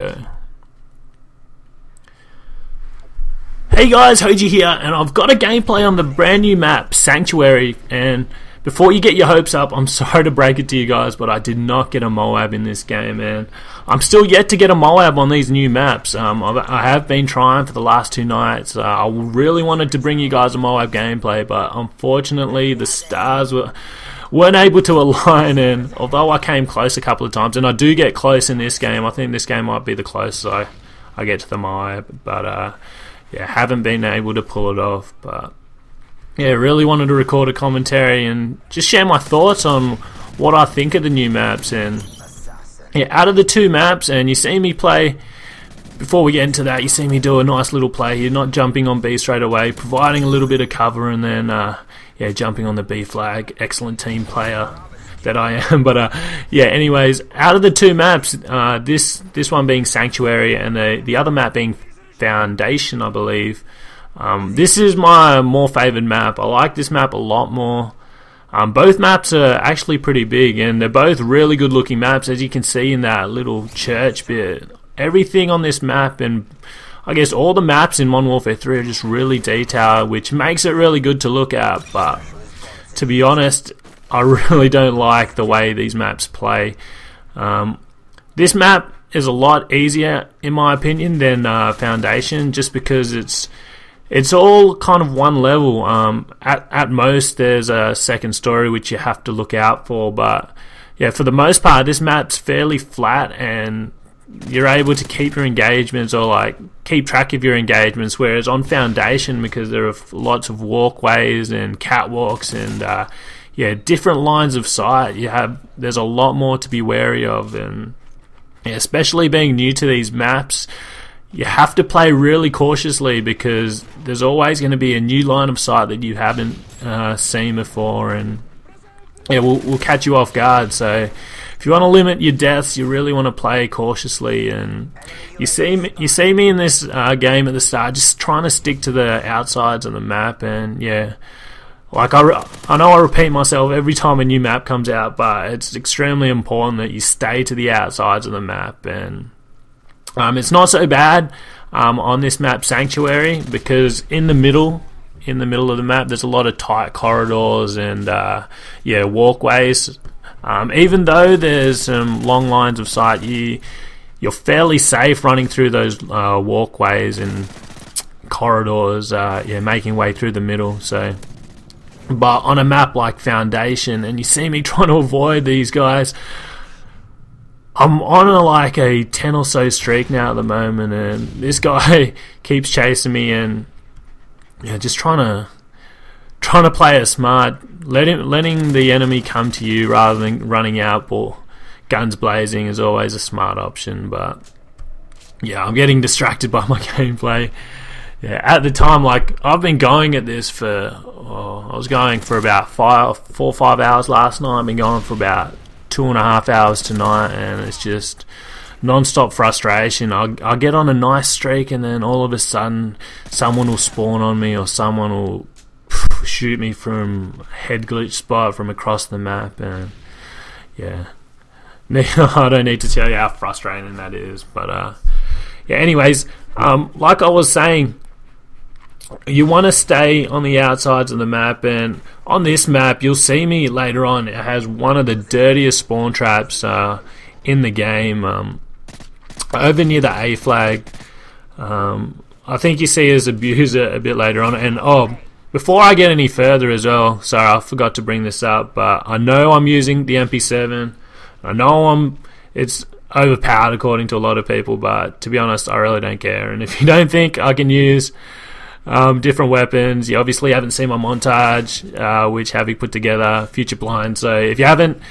Hey guys, Hoji here, and I've got a gameplay on the brand new map, Sanctuary. And before you get your hopes up, I'm sorry to break it to you guys, but I did not get a MOAB in this game, and I'm still yet to get a MOAB on these new maps. I have been trying for the last two nights. I really wanted to bring you guys a MOAB gameplay, but unfortunately the stars weren't able to align. And although I came close a couple of times, and I do get close in this game, I think this game might be the closest I get to the MOAB, but yeah, haven't been able to pull it off. But yeah, really wanted to record a commentary and just share my thoughts on what I think of the new maps. And yeah, out of the two maps, and you see me play, before we get into that, you see me do a nice little play here, not jumping on B straight away, providing a little bit of cover, and then yeah, jumping on the B flag. Excellent team player that I am. But yeah, anyways, out of the two maps, this one being Sanctuary and the other map being Foundation, I believe, this is my more favoured map. I like this map a lot more. Both maps are actually pretty big, and they're both really good looking maps, as you can see in that little church bit. Everything on this map, and I guess all the maps in Modern Warfare 3 are just really detailed, which makes it really good to look at. But to be honest, I really don't like the way these maps play. This map is a lot easier, in my opinion, than Foundation, just because it's all kind of one level. At most, there's a second story which you have to look out for, but yeah, for the most part, this map's fairly flat, and you're able to keep your engagements, or like keep track of your engagements. Whereas on Foundation, because there are lots of walkways and catwalks and yeah, different lines of sight, there's a lot more to be wary of. And yeah, especially being new to these maps, you have to play really cautiously, because there's always going to be a new line of sight that you haven't seen before, and yeah, we'll catch you off guard. So if you want to limit your deaths, you really want to play cautiously. And you see me in this game at the start, just trying to stick to the outsides of the map. And yeah, like I know I repeat myself every time a new map comes out, but it's extremely important that you stay to the outsides of the map. And it's not so bad on this map Sanctuary, because in the middle of the map there's a lot of tight corridors and yeah, walkways. Even though there's some long lines of sight, you're fairly safe running through those walkways and corridors, yeah, making way through the middle. So, but on a map like Foundation, and you see me trying to avoid these guys, I'm on like a 10 or so streak now at the moment, and this guy keeps chasing me, and yeah, just trying to play it smart, letting the enemy come to you rather than running out, or guns blazing is always a smart option. But yeah, I'm getting distracted by my gameplay. Yeah, at the time, like, I've been going at this for, I was going for about 4 or 5 hours last night. I've been going for about 2.5 hours tonight, and it's just non-stop frustration. I'll get on a nice streak, and then all of a sudden someone will spawn on me, or someone will shoot me from a head glitch spot from across the map. And yeah, I don't need to tell you how frustrating that is. But yeah, anyways, like I was saying, you want to stay on the outsides of the map. And on this map, you'll see me later on, it has one of the dirtiest spawn traps in the game, over near the A flag. I think you see us abuse it a bit later on. And before I get any further as well, sorry, I forgot to bring this up, but I know I'm using the MP7. I know it's overpowered according to a lot of people, but to be honest, I really don't care. And if you don't think I can use different weapons, you obviously haven't seen my montage, which Havik put together, Future Blind. So if you haven't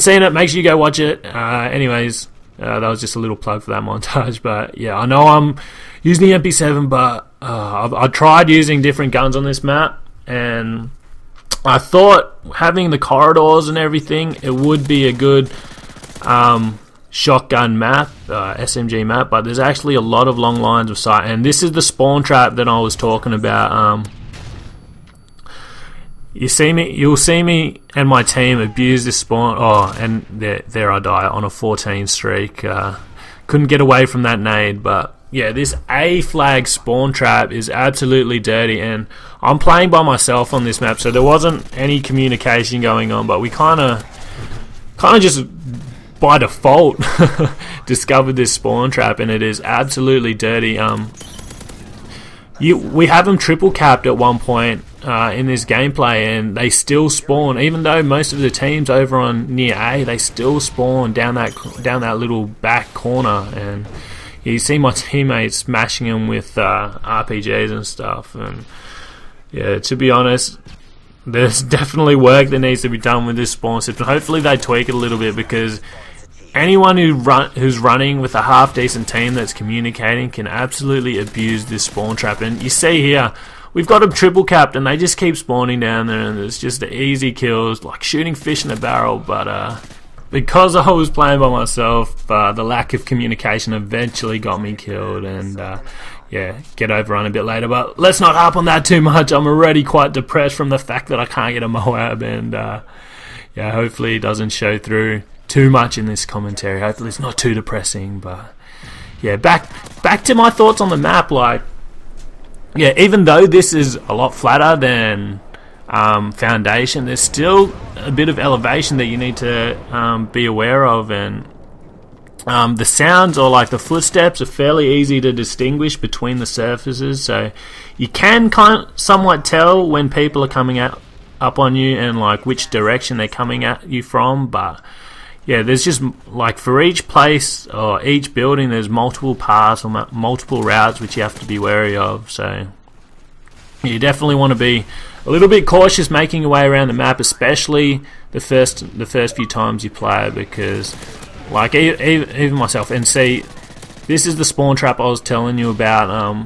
seen it, make sure you go watch it. Anyways, that was just a little plug for that montage. But yeah, I know I'm using the MP7, but I tried using different guns on this map, and I thought having the corridors and everything, it would be a good shotgun map, SMG map, but there's actually a lot of long lines of sight. And this is the spawn trap that I was talking about. You'll see me and my team abuse this spawn. Oh, and there I die on a 14 streak. couldn't get away from that nade. But yeah, this A flag spawn trap is absolutely dirty, and I'm playing by myself on this map, so there wasn't any communication going on, but we kind of just by default discovered this spawn trap, and it is absolutely dirty. We have them triple capped at one point in this gameplay, and they still spawn, even though most of the teams over on near A, they still spawn down that little back corner, and you see my teammates smashing them with RPGs and stuff. And yeah, to be honest, there's definitely work that needs to be done with this spawn system. Hopefully they tweak it a little bit, because anyone who's running with a half decent team that's communicating can absolutely abuse this spawn trap. And you see here, we've got them triple capped, and they just keep spawning down there, and it's just the easy kills, like shooting fish in a barrel. But because I was playing by myself, the lack of communication eventually got me killed, and yeah, get overrun a bit later. But let's not harp on that too much. I'm already quite depressed from the fact that I can't get a MOAB, and yeah, hopefully it doesn't show through too much in this commentary. Hopefully it's not too depressing. But yeah, back to my thoughts on the map. Like, yeah, even though this is a lot flatter than Foundation, there's still a bit of elevation that you need to be aware of, and the sounds, or like the footsteps, are fairly easy to distinguish between the surfaces, so you can somewhat tell when people are coming up on you and like which direction they're coming at you from. But yeah, there's just, like, for each place or each building, there's multiple paths or multiple routes which you have to be wary of. So you definitely want to be a little bit cautious making your way around the map, especially the first few times you play it, because like even myself, and see, this is the spawn trap I was telling you about.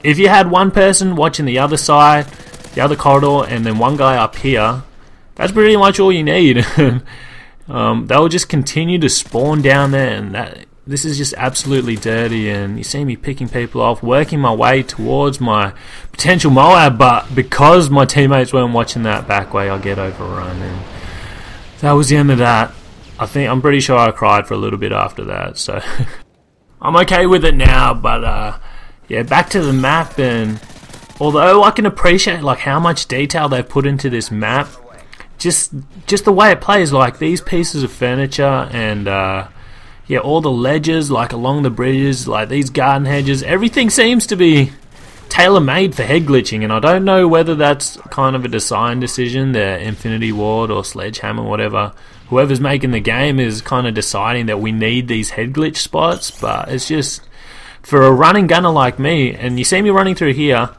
If you had one person watching the other side, the other corridor, and then one guy up here, that's pretty much all you need. They'll just continue to spawn down there, and this is just absolutely dirty. And you see me picking people off, working my way towards my potential MOAB, but because my teammates weren't watching that back way, I get overrun, and that was the end of that. I'm pretty sure I cried for a little bit after that, so I'm okay with it now. But yeah, back to the map, and although I can appreciate like how much detail they've put into this map, just the way it plays, like these pieces of furniture, and yeah, all the ledges like along the bridges, like these garden hedges, everything seems to be tailor-made for head glitching. And I don't know whether that's kind of a design decision, the Infinity Ward or Sledgehammer, whatever, whoever's making the game is kind of deciding that we need these head glitch spots. But it's just, for a running gunner like me, and you see me running through here,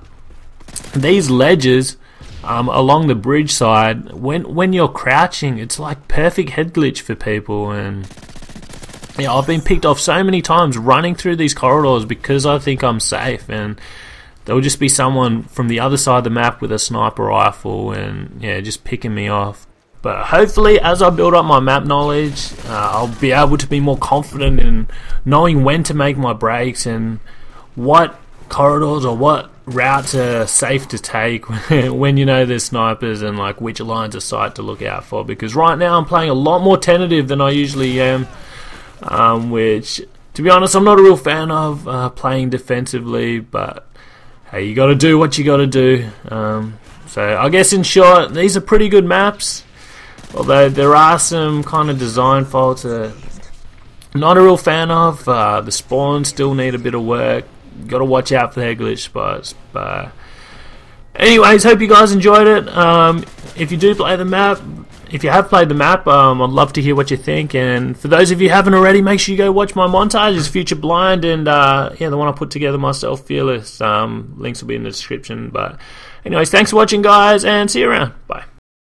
these ledges along the bridge side, when you're crouching, it's like perfect head glitch for people. And yeah, I've been picked off so many times running through these corridors because I think I'm safe, and there'll just be someone from the other side of the map with a sniper rifle, and yeah, just picking me off. But hopefully, as I build up my map knowledge, I'll be able to be more confident in knowing when to make my breaks and what corridors or what routes are safe to take when you know there's snipers, and like which lines of sight to look out for. Because right now I'm playing a lot more tentative than I usually am, which, to be honest, I'm not a real fan of playing defensively. But hey, you got to do what you got to do. So I guess in short, these are pretty good maps, although there are some kind of design faults that I'm not a real fan of. The spawns still need a bit of work. Got to watch out for their glitch spots. But anyways, hope you guys enjoyed it. If you do play the map, if you have played the map, I'd love to hear what you think. And for those of you who haven't already, make sure you go watch my montage. It's Future Blind, and yeah, the one I put together myself, Fearless. Links will be in the description. But anyways, thanks for watching, guys, and see you around. Bye.